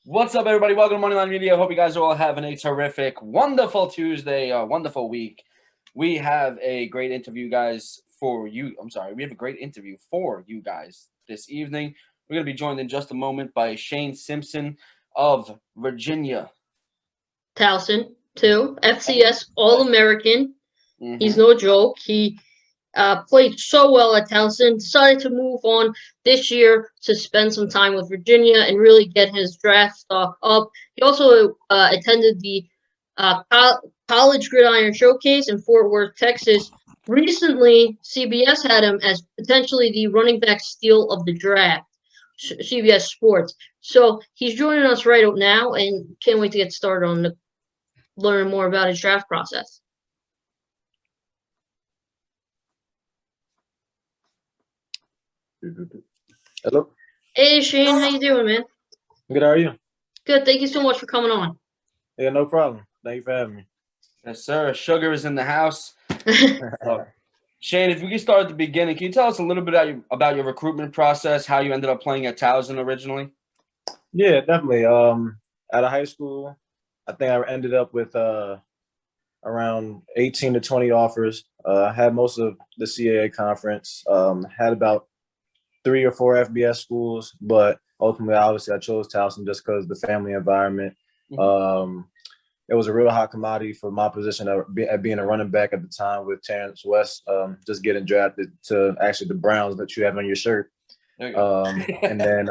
What's up, everybody? Welcome to Moneyline Media. Hope you guys are all having a terrific, wonderful Tuesday, wonderful week. We have a great interview, guys, for you. We have a great interview for you guys this evening. We're going to be joined in just a moment by Shane Simpson of Virginia. Towson, too. FCS All-American. He's Mm-hmm. no joke. He played so well at Towson, decided to move on this year to spend some time with Virginia and really get his draft stock up. He also attended the College Gridiron Showcase in Fort Worth, Texas. Recently, CBS had him as potentially the running back steal of the draft. CBS Sports. So he's joining us right now, and can't wait to get started on learning more about his draft process. Hello. Hey Shane, how you doing, man? Good. How are you? Good. Thank you so much for coming on. Yeah, no problem. Thank you for having me. Yes, sir. Sugar is in the house. Shane, if we can start at the beginning, can you tell us a little bit about your recruitment process, how you ended up playing at Towson originally? Yeah, definitely. Out of high school, I think I ended up with around 18 to 20 offers. I had most of the CAA conference. Had about 3 or 4 FBS schools, but ultimately, obviously, I chose Towson just because the family environment. Mhm. It was a real hot commodity for my position at being a running back at the time with Terrence West, just getting drafted to actually the Browns that you have on your shirt. And then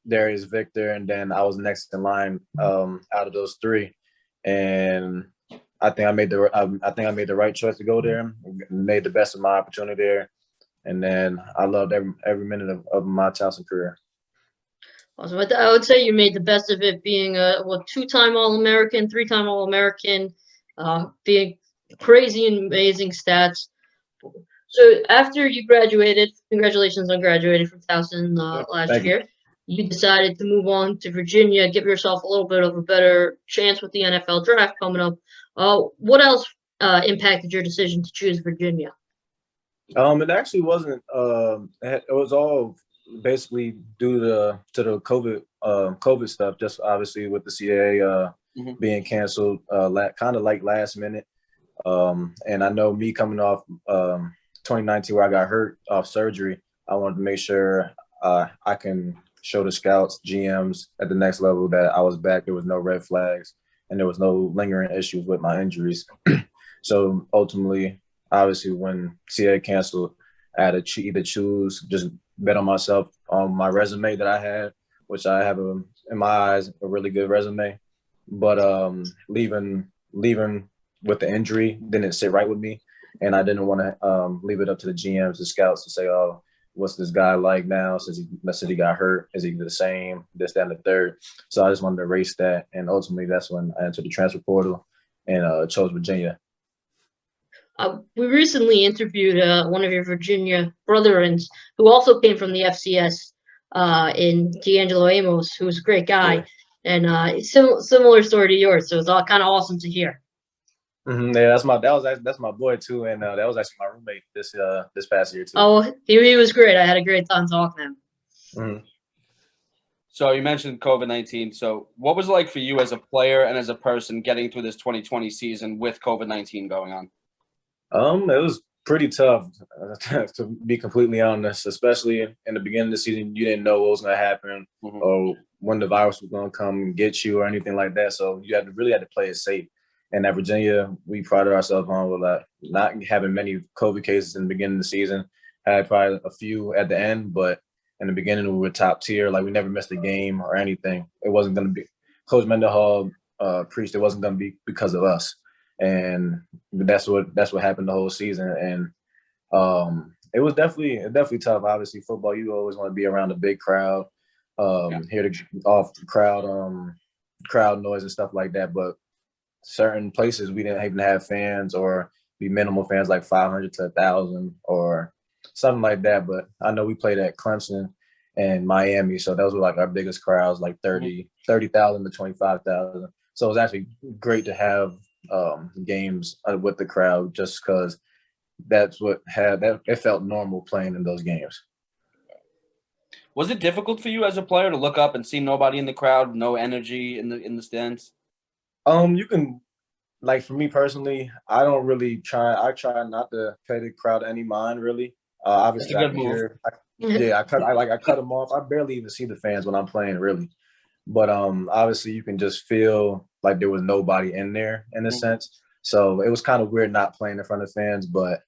Darius Victor, and then I was next in line out of those three. And I think I made the right choice to go there. Made the best of my opportunity there, and then I loved every minute of my Towson career. Awesome. I would say you made the best of it, being a two-time All-American, three-time All-American, being crazy and amazing stats. So after you graduated, congratulations on graduating from Towson last Thank you. year. You decided to move on to Virginia, give yourself a little bit of a better chance with the NFL draft coming up. What else impacted your decision to choose Virginia? It actually wasn't. It was all basically due to the COVID stuff. Just obviously with the CAA being canceled, kind of like last minute. And I know me coming off 2019 where I got hurt off surgery, I wanted to make sure I can show the scouts, GMs at the next level that I was back. There was no red flags and there was no lingering issues with my injuries. So ultimately, obviously, when CA canceled, I had to either choose just bet on myself on my resume that I had, which I have in my eyes a really good resume, but leaving with the injury didn't sit right with me, and I didn't want to leave it up to the GMs, the scouts to say, "Oh, what's this guy like now since he got hurt? Is he the same? This, that, and the third." So I just wanted to erase that, and ultimately that's when I entered the transfer portal and chose Virginia. We recently interviewed one of your Virginia brethrens who also came from the FCS in D'Angelo Amos, who's a great guy, and similar story to yours. So it's all kind of awesome to hear. Yeah, that's my boy too, and that was actually my roommate this past year too. Oh, he was great. I had a great time talking to him. Mm-hmm. So you mentioned COVID-19. So what was it like for you as a player and as a person getting through this 2020 season with COVID-19 going on? It was pretty tough to be completely honest, especially in the beginning of the season. You didn't know what was going to happen or when the virus was going to come and get you or anything like that. So you really had to play it safe. And at Virginia, we prided ourselves on with not having many COVID cases in the beginning of the season. Had probably a few at the end, but in the beginning we were top tier. Like we never missed a game or anything. It wasn't going to be. Coach Mendenhall preached it wasn't going to be because of us. And that's what happened the whole season. And it was definitely tough. Obviously, football, you always want to be around a big crowd, hear the off crowd noise and stuff like that. But certain places we didn't even have fans or be minimal fans, like 500 to 1,000 or something like that. But I know we played at Clemson and Miami, so those were like our biggest crowds, like 30,000 to 25,000. So it was actually great to have games with the crowd, just because it felt normal playing in those games. Was it difficult for you as a player to look up and see nobody in the crowd, no energy in the stands? You can, like, for me personally, I don't really try. I try not to pay the crowd any mind really. That's a Obviously, I good can move. hear. I cut them off. I barely even see the fans when I'm playing really. But obviously you can just feel like there was nobody in there in a sense. So it was kind of weird not playing in front of fans, but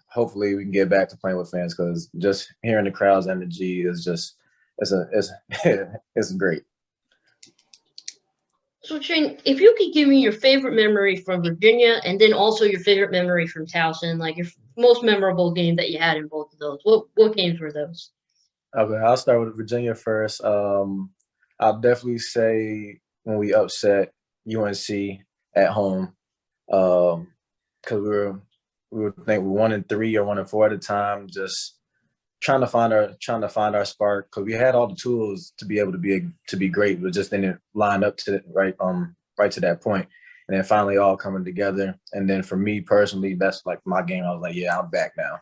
hopefully we can get back to playing with fans because just hearing the crowd's energy is just it's great. So Shane, if you could give me your favorite memory from Virginia and then also your favorite memory from Towson, like your most memorable game that you had in both of those, what games were those? Okay, I'll start with Virginia first. I'll definitely say when we upset UNC at home, because we were think 1-3 or 1-4 at the time, just trying to find our spark because we had all the tools to be able to be great, but just didn't line up to right to that point. And then finally all coming together. And then for me personally, that's like my game. I was like, yeah, I'm back now.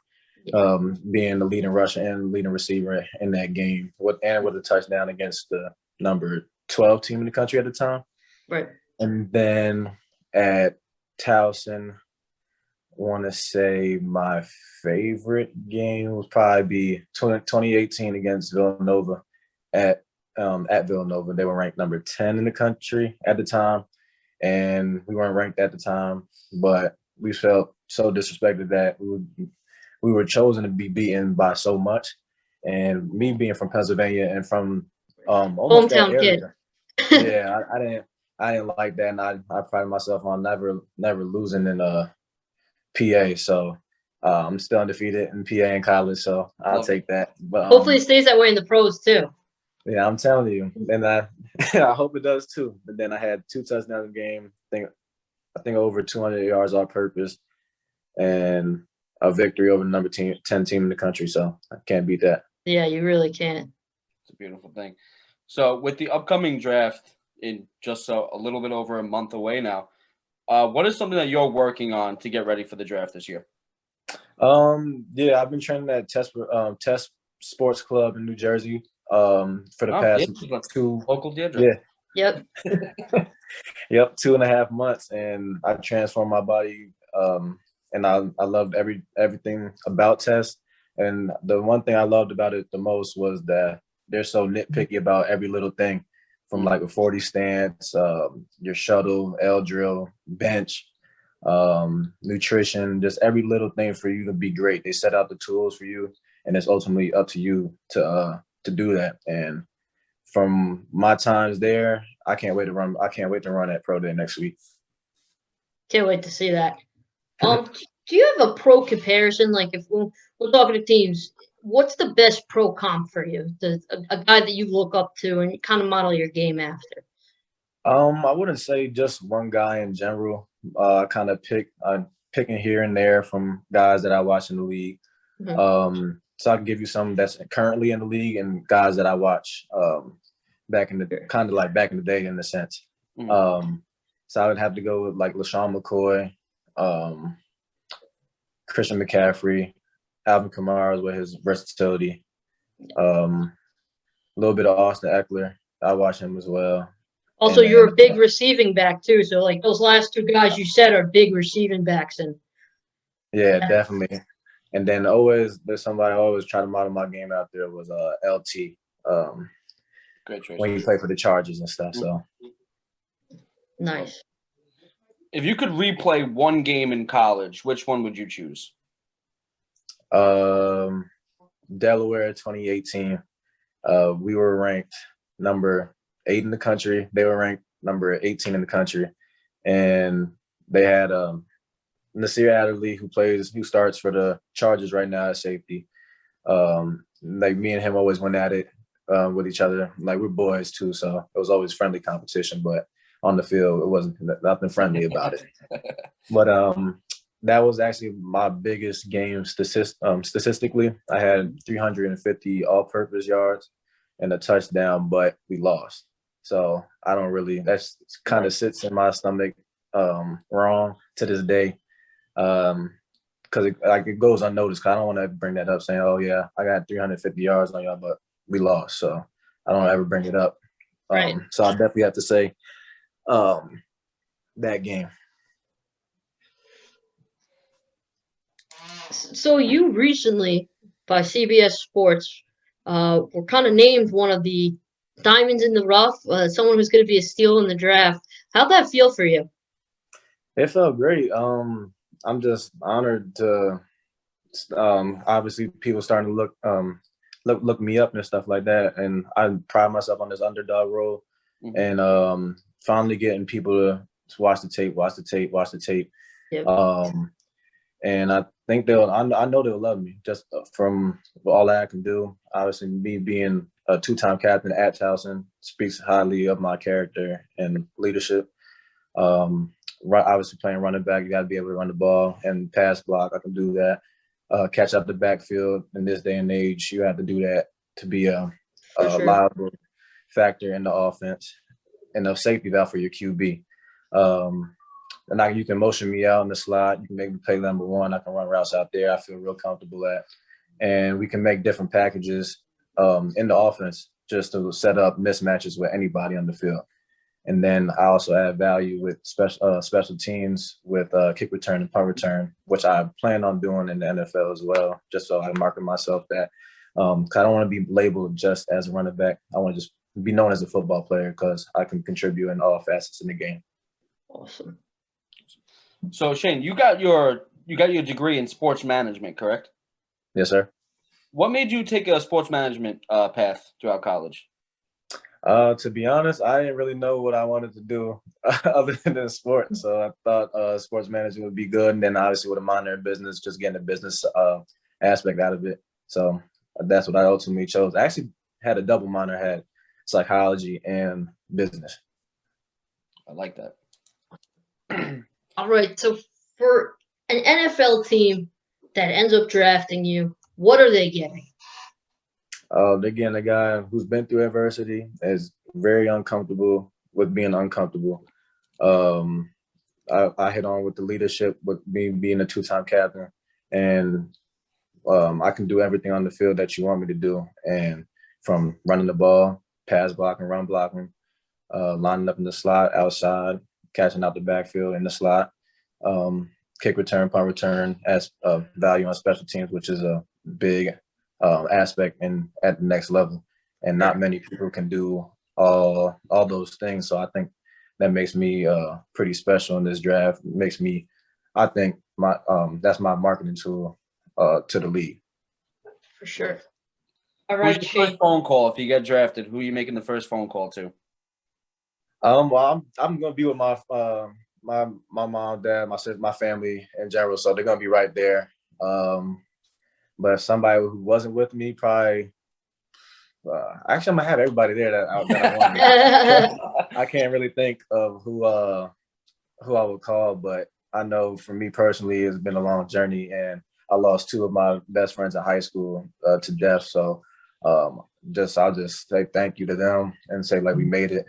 Being the leading rusher and leading receiver in that game with a touchdown against the number 12 team in the country at the time. Right. And then at Towson, want to say my favorite game would probably be 2018 against Villanova at Villanova. They were ranked number 10 in the country at the time, and we weren't ranked at the time, but we felt so disrespected that we were chosen to be beaten by so much. And me being from Pennsylvania and from almost that Hometown kid. area, yeah, I didn't like that, and I pride myself on never losing in PA. So I'm still undefeated in PA in college, so I'll take that. But hopefully it stays that way in the pros too. Yeah, I'm telling you, and I hope it does too. But then I had 2 touchdowns in the game. I think over 200 yards all purpose, and a victory over the number 10 team in the country. So I can't beat that. Yeah, you really can't. It's a beautiful thing. So with the upcoming draft in just a little bit over a month away now, what is something that you're working on to get ready for the draft this year? Yeah, I've been training at Test Sports Club in New Jersey for the past 2 local Deirdre. Yeah. Yep. Yep, 2.5 months, and I transformed my body. And I loved everything about Test. And the one thing I loved about it the most was that they're so nitpicky about every little thing, from like a 40 stance, your shuttle, L drill, bench, nutrition, just every little thing for you to be great. They set out the tools for you, and it's ultimately up to you to do that. And from my times there, I can't wait to run at Pro Day next week. Can't wait to see that. Do you have a pro comparison? Like if we're talking to teams, what's the best pro comp for you? A guy that you look up to and kind of model your game after? I wouldn't say just one guy in general. I kind of picking here and there from guys that I watch in the league. Mm-hmm. So I can give you some that's currently in the league and guys that I watch back in the day in a sense. Mm-hmm. So I would have to go with like LaShawn McCoy, Christian McCaffrey, Alvin Kamara with his versatility. A little bit of Austin Eckler. I watch him as well. Also, you're a big receiving back too. So like those last 2 guys you said are big receiving backs. And yeah, definitely. And then there's somebody I always try to model my game out there was LT. Great choice. When you play for the Chargers and stuff. So nice. If you could replay one game in college, which one would you choose? Delaware 2018. We were ranked number 8 in the country. They were ranked number 18 in the country. And they had Nasir Adderley, who starts for the Chargers right now at safety. Like me and him always went at it with each other. Like we're boys too, so it was always friendly competition, but on the field, it wasn't nothing friendly about it. But that was actually my biggest game statistically. I had 350 all-purpose yards and a touchdown, but we lost. So I don't really. That's kind of sits in my stomach wrong to this day, because because it goes unnoticed. 'Cause I don't want to bring that up saying, oh yeah, I got 350 yards on y'all, but we lost. So I don't ever bring it up. Right. So I definitely have to say that game. So you recently, by CBS Sports, were kind of named one of the diamonds in the rough, someone who's going to be a steal in the draft. How'd that feel for you? It felt great. I'm just honored to obviously people starting to look me up and stuff like that, and I pride myself on this underdog role, and finally getting people to watch the tape. Yep. And I think I know they'll love me just from all that I can do. Obviously, me being a 2-time captain at Towson speaks highly of my character and leadership. Obviously, playing running back, you got to be able to run the ball and pass block. I can do that. Catch up the backfield in this day and age, you have to do that to be a reliable factor in the offense and a safety valve for your QB. And now you can motion me out in the slot. You can make me play number one. I can run routes out there. I feel real comfortable at. And we can make different packages in the offense just to set up mismatches with anybody on the field. And then I also add value with special teams with kick return and punt return, which I plan on doing in the NFL as well, just so I market myself that. 'Cause I don't want to be labeled just as a running back. I want to just be known as a football player because I can contribute in all facets in the game. Awesome. So Shane, you got your degree in sports management, correct? Yes, sir. What made you take a sports management path throughout college? To be honest, I didn't really know what I wanted to do other than sports. So I thought sports management would be good. And then obviously with a minor in business, just getting the business aspect out of it. So that's what I ultimately chose. I actually had a double minor, had psychology and business. I like that. All right. So for an NFL team that ends up drafting you, what are they getting? They're getting a guy who's been through adversity, is very uncomfortable with being uncomfortable. I hit on with the leadership with me being a 2-time captain, and I can do everything on the field that you want me to do. And from running the ball, pass blocking, run blocking, lining up in the slot, outside, catching out the backfield in the slot, kick return, punt return, as value on special teams, which is a big aspect at the next level. And not many people can do all those things. So I think that makes me pretty special in this draft. Makes me, I think, that's my marketing tool to the league. For sure. All right, who's your first phone call if you get drafted? Who are you making the first phone call to? Well, I'm gonna be with my mom, dad, my sister, my family in general, so they're gonna be right there. But if somebody who wasn't with me, probably actually I'm gonna have everybody there that I want. I can't really think of who I would call, but I know for me personally, it's been a long journey, and I lost 2 of my best friends in high school to death. So I'll just say thank you to them and say like we made it.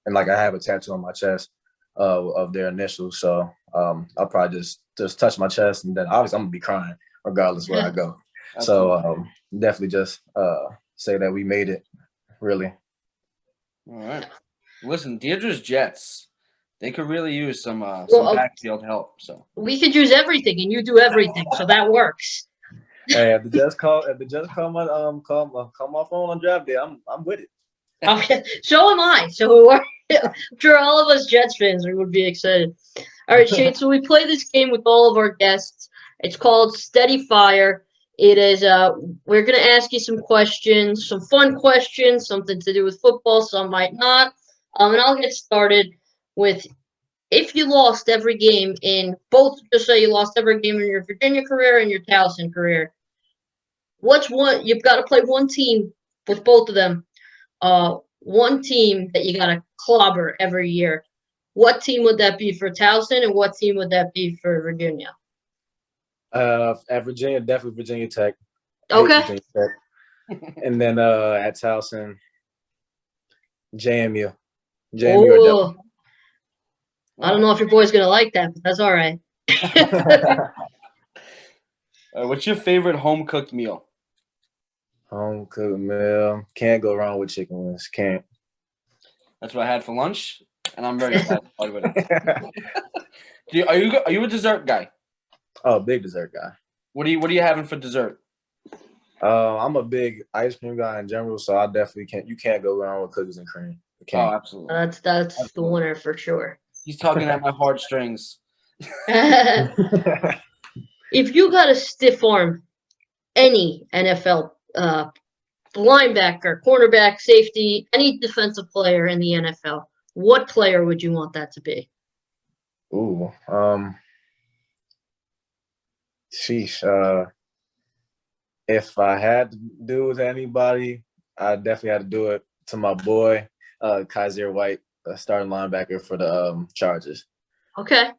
And like I have a tattoo on my chest of their initials. So I'll probably just touch my chest, and then obviously I'm gonna be crying regardless where I go. So definitely just say that we made it, really. All right. Listen, Deirdre's Jets, they could really use some backfield help. So we could use everything, and you do everything, so that works. Hey, if the Jets call my phone on draft day, I'm with it. Okay, so am I. So I'm sure all of us Jets fans would be excited. All right, Shane. So we play this game with all of our guests. It's called Steady Fire. It is. We're gonna ask you some questions, some fun questions, something to do with football. Some might not. And I'll get started with: if you lost every game in both, just say you lost every game in your Virginia career and your Towson career, what's one? You've got to play one team with both of them. One team that you got to clobber every year. What team would that be for Towson, and what team would that be for Virginia? At Virginia, definitely Virginia Tech. Okay. Virginia Tech. And then at Towson, JMU. Oh, I don't know if your boy's gonna like that, but that's all right. What's your favorite home cooked meal? Home cooked meal. Can't go wrong with chicken wings. Can't. That's what I had for lunch, and I'm very satisfied with it. Are you a dessert guy? Oh, big dessert guy. What are you having for dessert? I'm a big ice cream guy in general, so I definitely can't. You can't go wrong with cookies and cream. You Oh, can't. absolutely. That's the winner for sure. He's tugging at my heartstrings. If you got to stiff arm any NFL linebacker, cornerback, safety, any defensive player in the NFL, what player would you want that to be? Ooh, sheesh. If I had to do it with anybody, I definitely had to do it to my boy, Kaiser White, starting linebacker for the Chargers. Okay.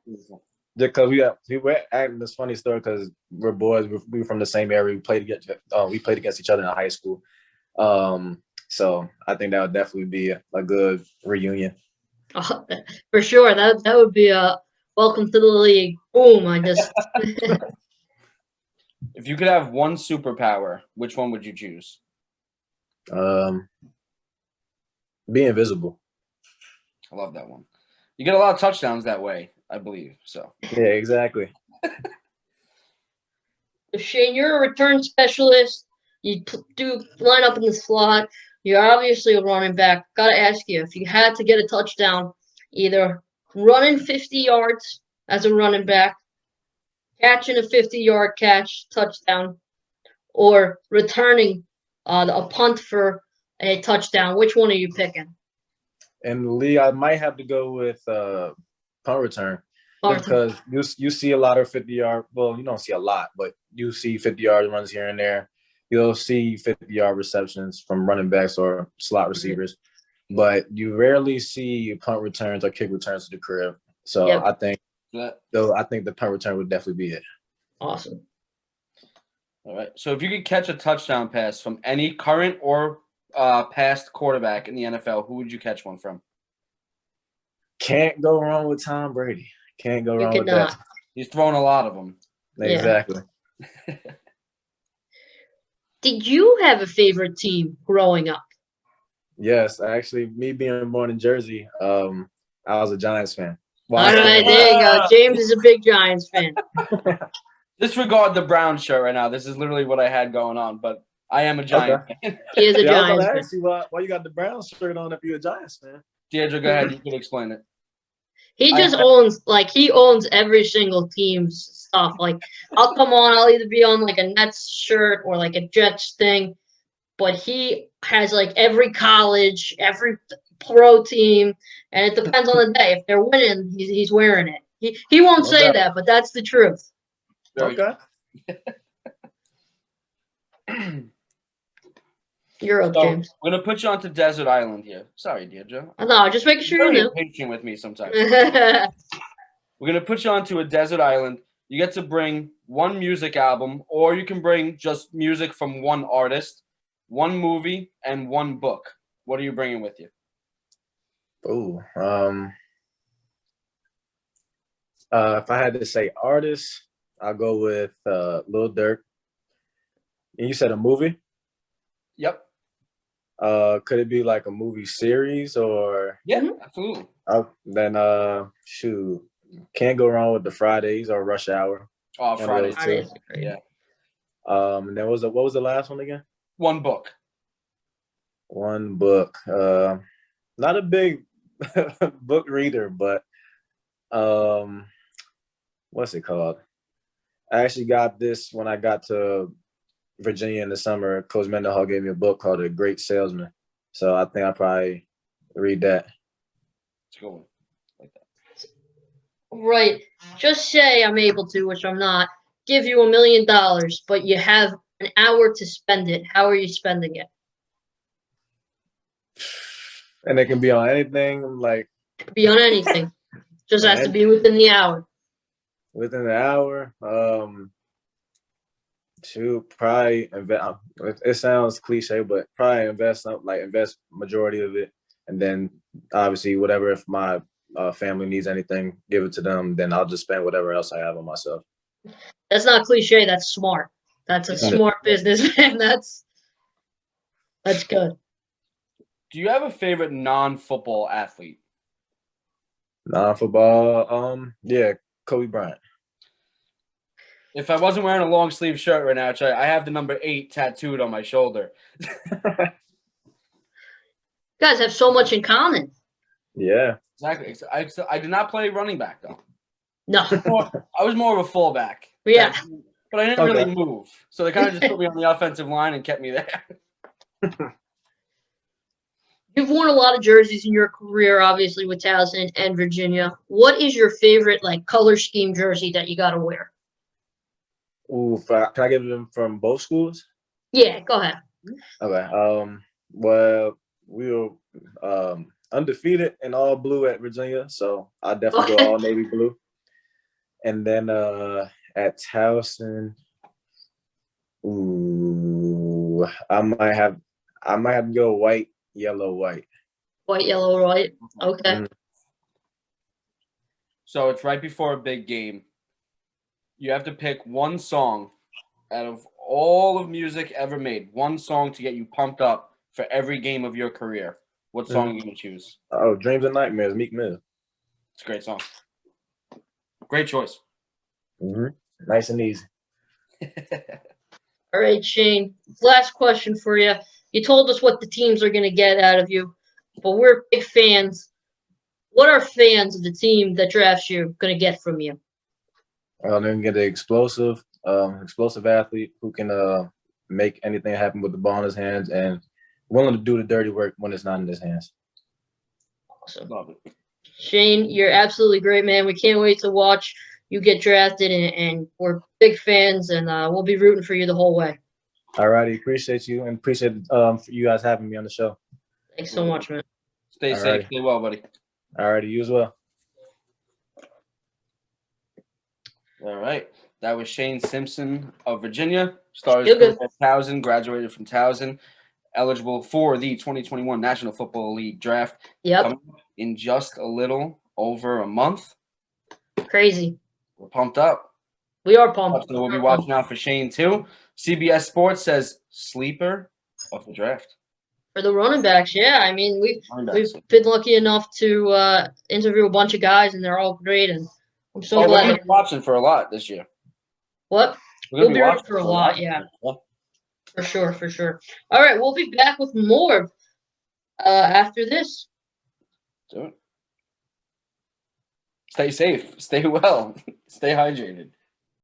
Just because we were acting this funny story because we're boys, we were from the same area. We played against each other in high school. So I think that would definitely be a good reunion. For sure. That would be a welcome to the league. Boom. If you could have one superpower, which one would you choose? Be invisible. I love that one. You get a lot of touchdowns that way, I believe. So yeah, exactly. Shane, you're a return specialist. You do line up in the slot. You're obviously a running back. Gotta ask you, if you had to get a touchdown, either running 50 yards as a running back, catching a 50-yard catch, touchdown, or returning a punt for a touchdown, which one are you picking? In the league, I might have to go with punt return. Because you see a lot of 50-yard, well, you don't see a lot, but you see 50-yard runs here and there. You'll see 50-yard receptions from running backs or slot receivers, but you rarely see punt returns or kick returns to the crib. So I think the punt return would definitely be it. Awesome. All right. So if you could catch a touchdown pass from any current or past quarterback in the NFL, who would you catch one from? Can't go wrong with Tom Brady. Can't go wrong with that. He's thrown a lot of them. Exactly. Yeah. Did you have a favorite team growing up? Yes, actually, me being born in Jersey, I was a Giants fan. All right, there you go. James is a big Giants fan. Disregard the brown shirt right now. This is literally what I had going on, but I am a Giants fan. He is a Giants fan. I was fan. going to ask you why you got the brown shirt on if you're a Giants fan. Deirdre, go ahead. You can explain it. He just owns every single team's stuff. Like, I'll come on, I'll either be on like a Nets shirt or like a Jets thing, but he has like every college, every pro team, and it depends on the day. If they're winning, he's wearing it. He won't say that, but that's the truth. Okay. You're up, James. We're gonna put you onto Desert Island here. Sorry, Deirdre. No, just making sure you knew. Patient with me sometimes. We're gonna put you onto a desert island. You get to bring one music album, or you can bring just music from one artist, one movie, and one book. What are you bringing with you? Oh, if I had to say artist, I'll go with Lil Durk. And you said a movie? Yep. Could it be like a movie series or? Yeah, absolutely. Then shoot, can't go wrong with the Fridays or Rush Hour. Oh, Fridays. Yeah. And then what was the last one again? One book. One book. Not a big book reader, but what's it called? I actually got this when I got to Virginia in the summer. Coach Mendenhall gave me a book called A Great Salesman. So I think I'll probably read that. It's a good one. Like that. Right. Just say I'm able to, which I'm not, give you $1 million, but you have an hour to spend it. How are you spending it? And it can be on anything, like be on anything. Just has to be within the hour. Within the hour, probably invest. It sounds cliche, but probably invest majority of it, and then obviously whatever. If my family needs anything, give it to them. Then I'll just spend whatever else I have on myself. That's not cliche. That's smart. That's a Yeah. smart businessman. That's good. Do you have a favorite non-football athlete? Non-football, yeah, Kobe Bryant. If I wasn't wearing a long sleeve shirt right now, I have the number 8 tattooed on my shoulder. You guys have so much in common. Yeah. Exactly. I did not play running back though. No. I was more of a fullback. Yeah. But I didn't really move. So they kind of just put me on the offensive line and kept me there. You've worn a lot of jerseys in your career, obviously, with Towson and Virginia. What is your favorite, color scheme jersey that you got to wear? Ooh, can I give them from both schools? Yeah, go ahead. Okay. Well, we were undefeated in all blue at Virginia, so I definitely go all navy blue. And then at Towson, ooh, I might have to go white, yellow, white. White, yellow, white. Okay. Mm. So it's right before a big game. You have to pick one song out of all of music ever made. One song to get you pumped up for every game of your career. What song are you going to choose? Oh, Dreams and Nightmares, Meek Mill. It's a great song. Great choice. Mm-hmm. Nice and easy. All right, Shane. Last question for you. You told us what the teams are going to get out of you, but we're big fans. What are fans of the team that drafts you going to get from you? They're going to get an explosive athlete who can make anything happen with the ball in his hands and willing to do the dirty work when it's not in his hands. Awesome. Love it. Shane, you're absolutely great, man. We can't wait to watch you get drafted, and we're big fans, and we'll be rooting for you the whole way. All righty. Appreciate you, and appreciate for you guys having me on the show. Thanks so much, man. Stay safe. Stay well, buddy. All righty. You as well. All right. That was Shane Simpson of Virginia. Started at Towson, graduated from Towson, eligible for the 2021 National Football League draft. Yep. Coming in just a little over a month. Crazy. We're pumped up. We are pumped. So we'll be watching out for Shane too. CBS Sports says sleeper of the draft. For the running backs, yeah. I mean, we've been lucky enough to interview a bunch of guys, and they're all great. And I'm so glad. We're going to be watching for a lot this year. What? We'll be watching for a lot, yeah. For sure, for sure. All right, we'll be back with more after this. Do it. Stay safe. Stay well. Stay hydrated.